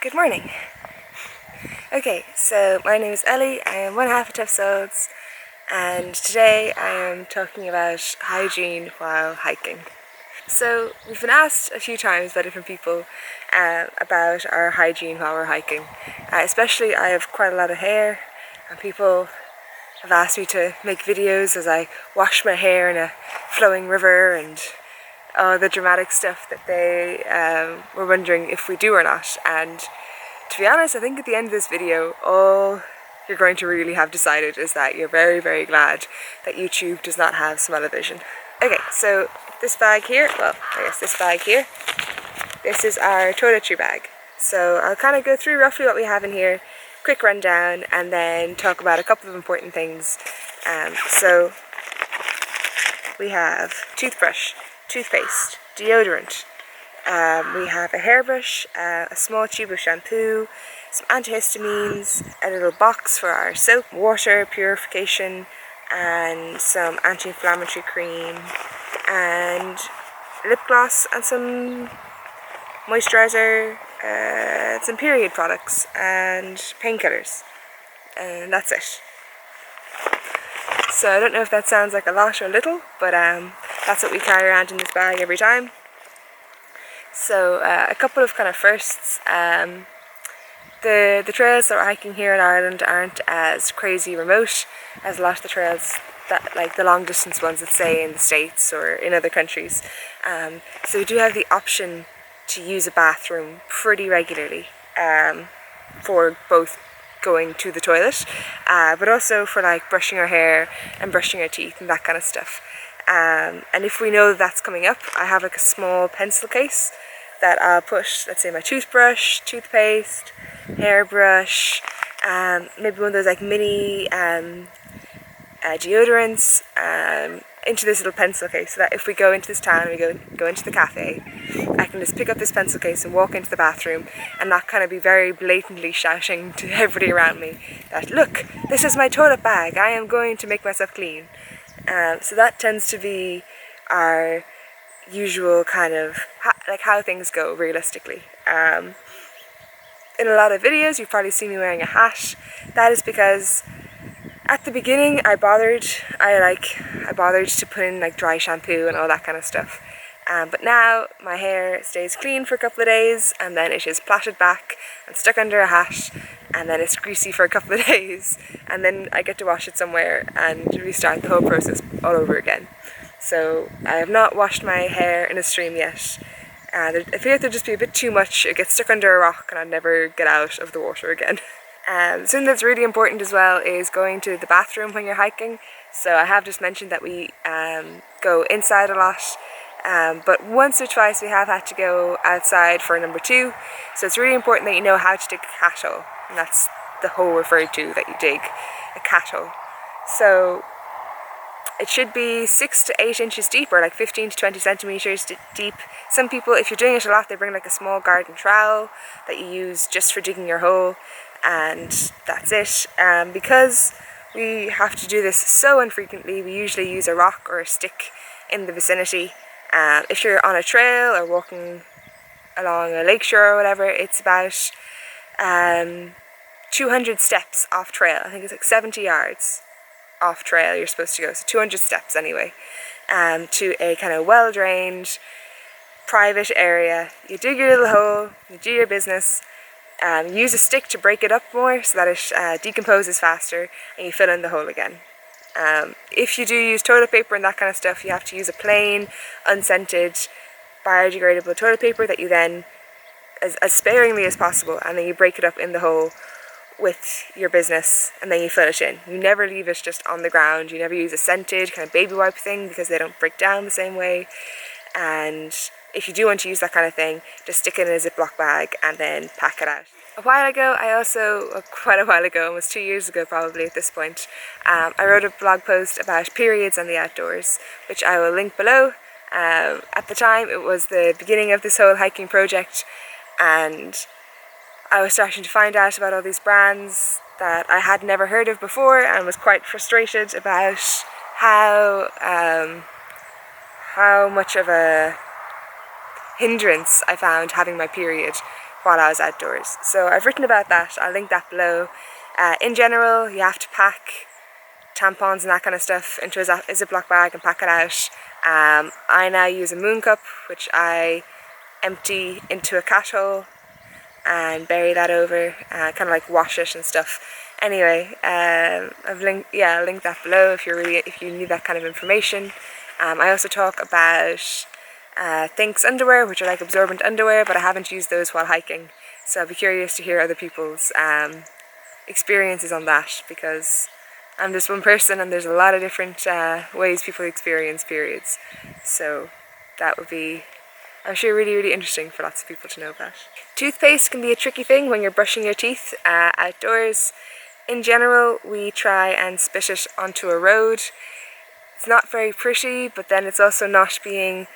Good morning. Okay, so my name is Ellie, I am 1/2 of Tough Souls, and today I am talking about hygiene while hiking. So we've been asked a few times by different people about our hygiene while we're hiking. Especially I have quite a lot of hair, and people have asked me to make videos as I wash my hair in a flowing river and all the dramatic stuff that they were wondering if we do or not. And to be honest, I think at the end of this video, all you're going to really have decided is that you're very, very glad that YouTube does not have smell-o-vision. Okay, so this bag here, this is our toiletry bag. So I'll kind of go through roughly what we have in here, quick rundown, and then talk about a couple of important things. So we have toothbrush, toothpaste, deodorant. We have a hairbrush, a small tube of shampoo, some antihistamines, a little box for our soap, water, Purification, and some anti-inflammatory cream, and lip gloss, and some moisturizer, some period products, and painkillers, and that's it. So I don't know if that sounds like a lot or little, but that's what we carry around in this bag every time. So a couple of kind of firsts. The trails that we're hiking here in Ireland aren't as crazy remote as a lot of the trails that, like the long distance ones, let's say in the States or in other countries. So we do have the option to use a bathroom pretty regularly for both going to the toilet, but also for like brushing our hair and brushing our teeth and that kind of stuff. And if we know that that's coming up, I have like a small pencil case that I'll put, let's say, my toothbrush, toothpaste, hairbrush, maybe one of those like mini deodorants into this little pencil case, so that if we go into this town and we go into the cafe, I can just pick up this pencil case and walk into the bathroom and not kind of be very blatantly shouting to everybody around me that, look, this is my toilet bag, I am going to make myself clean. So that tends to be our usual kind of how things go realistically. In a lot of videos you've probably seen me wearing a hat. That is because at the beginning I bothered to put in like dry shampoo and all that kind of stuff. But now my hair stays clean for a couple of days, and then it is plaited back and stuck under a hat, and then it's greasy for a couple of days, and then I get to wash it somewhere and restart the whole process all over again. So I have not washed my hair in a stream yet. I feel like there'd just be a bit too much. It gets stuck under a rock and I'd never get out of the water again. Something that's really important as well is going to the bathroom when you're hiking. So I have just mentioned that we go inside a lot, but once or twice we have had to go outside for number 2. So it's really important that you know how to dig a cat hole, and that's the hole referred to that you dig, a cat hole. So it should be 6 to 8 inches deep, or like 15 to 20 centimeters deep. Some people, if you're doing it a lot, they bring like a small garden trowel that you use just for digging your hole, and that's it. Because we have to do this so infrequently, we usually use a rock or a stick in the vicinity. If you're on a trail or walking along a lakeshore or whatever, it's about 200 steps off trail. I think it's like 70 yards off trail you're supposed to go, so 200 steps anyway, to a kind of well-drained private area. You dig your little hole, you do your business, use a stick to break it up more so that it decomposes faster, and you fill in the hole again. If you do use toilet paper and that kind of stuff, you have to use a plain, unscented, biodegradable toilet paper that you then, as sparingly as possible, and then you break it up in the hole with your business, and then you fill it in. You never leave it just on the ground. You never use a scented kind of baby wipe thing because they don't break down the same way. And if you do want to use that kind of thing, just stick it in a Ziploc bag and then pack it out. Quite a while ago, almost 2 years ago probably at this point, I wrote a blog post about periods and the outdoors, which I will link below. At the time it was the beginning of this whole hiking project, and I was starting to find out about all these brands that I had never heard of before, and was quite frustrated about how much of a hindrance I found having my period while I was outdoors. So I've written about that, I'll link that below. In general, you have to pack tampons and that kind of stuff into a Ziploc bag and pack it out. I now use a moon cup, which I empty into a cat hole and bury that over, kind of like wash it and stuff. Anyway, I'll link that below if you need that kind of information. I also talk about Thinx underwear, which are like absorbent underwear, but I haven't used those while hiking. So I'll be curious to hear other people's experiences on that, because I'm just one person and there's a lot of different ways people experience periods. So that would be, I'm sure, really, really interesting for lots of people to know about. Toothpaste can be a tricky thing when you're brushing your teeth outdoors. In general, we try and spit it onto a road. It's not very pretty, but then it's also not being,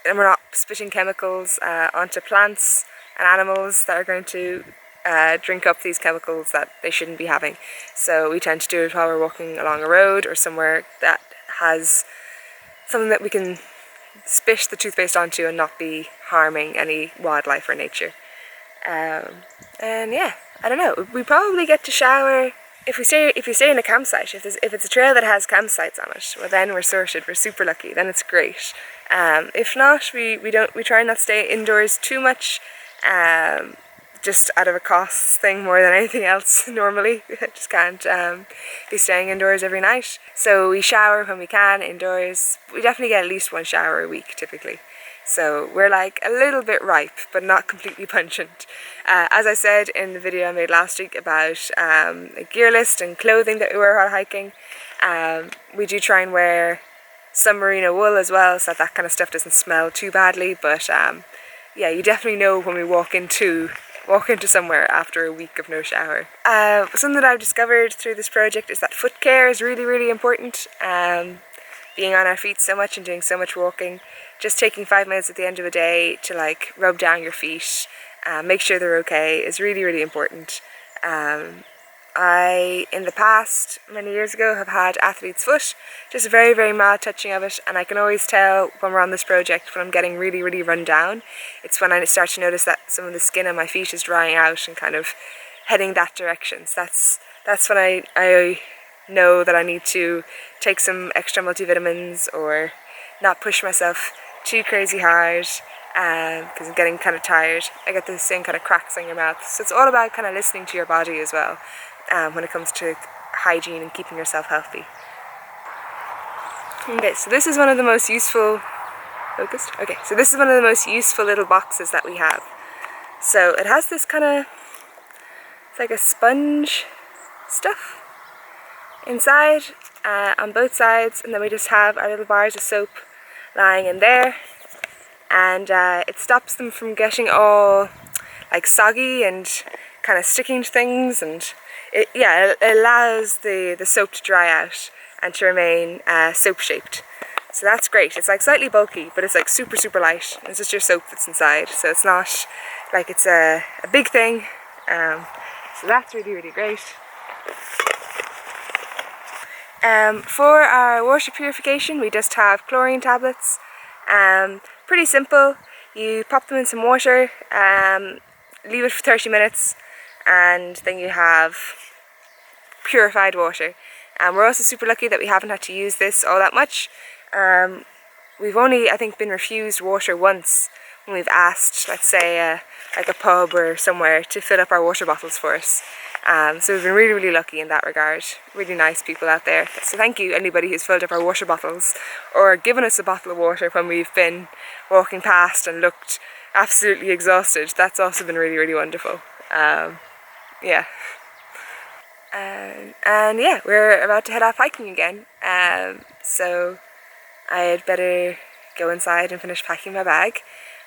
and we're not spitting chemicals onto plants and animals that are going to drink up these chemicals that they shouldn't be having. So we tend to do it while we're walking along a road or somewhere that has something that we can spit the toothpaste onto and not be harming any wildlife or nature. And yeah, I don't know, we probably get to shower if you stay in a campsite. If it's a trail that has campsites on it, well then we're sorted, we're super lucky, then it's great. If not, we try not to stay indoors too much, just out of a cost thing more than anything else. Normally I just can't be staying indoors every night, so we shower when we can indoors. We definitely get at least one shower a week typically. So we're like a little bit ripe, but not completely pungent. As I said in the video I made last week about a gear list and clothing that we wear while hiking, we do try and wear some merino wool as well, so that kind of stuff doesn't smell too badly. But yeah, you definitely know when we walk into somewhere after a week of no shower. Something that I've discovered through this project is that foot care is really, really important. Being on our feet so much and doing so much walking, just taking 5 minutes at the end of the day to like rub down your feet, make sure they're okay, is really, really important. I, in the past, many years ago, have had athlete's foot, just a very, very mild touching of it, and I can always tell when we're on this project when I'm getting really, really run down. It's when I start to notice that some of the skin on my feet is drying out and kind of heading that direction. So that's when I know that I need to take some extra multivitamins or not push myself too crazy hard, because I'm getting kind of tired. I get the same kind of cracks in your mouth. So it's all about kind of listening to your body as well, when it comes to hygiene and keeping yourself healthy. Okay, so this is one of the most useful, this is one of the most useful little boxes that we have. So it has this kind of, it's like a sponge stuff inside, on both sides, and then we just have our little bars of soap lying in there, and it stops them from getting all like soggy and kind of sticking to things, and it allows the soap to dry out and to remain soap shaped. So that's great. It's like slightly bulky, but it's like super, super light. It's just your soap that's inside, so it's not like it's a big thing. So that's really, really great. For our water purification, we just have chlorine tablets. Pretty simple. You pop them in some water, leave it for 30 minutes, and then you have purified water. We're also super lucky that we haven't had to use this all that much. We've only, I think, been refused water once when we've asked, let's say, like a pub or somewhere to fill up our water bottles for us. So we've been really, really lucky in that regard. Really nice people out there. So thank you anybody who's filled up our water bottles or given us a bottle of water when we've been walking past and looked absolutely exhausted. That's also been really, really wonderful. Yeah. And yeah, we're about to head off hiking again. So I had better go inside and finish packing my bag.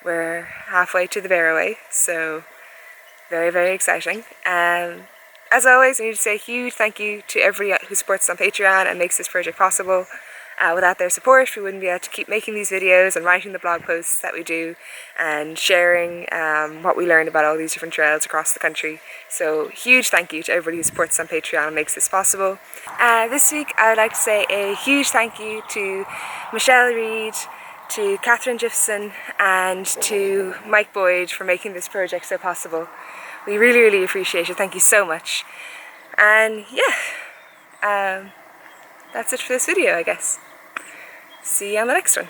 We're halfway to the Barroway, so very, very exciting. As always, I need to say a huge thank you to everyone who supports us on Patreon and makes this project possible. Without their support, we wouldn't be able to keep making these videos and writing the blog posts that we do and sharing what we learned about all these different trails across the country. So huge thank you to everybody who supports us on Patreon and makes this possible. This week I would like to say a huge thank you to Michelle Reed, to Catherine Gibson and to Mike Boyd for making this project so possible. We really, really appreciate it. Thank you so much. And yeah, that's it for this video, I guess. See you on the next one.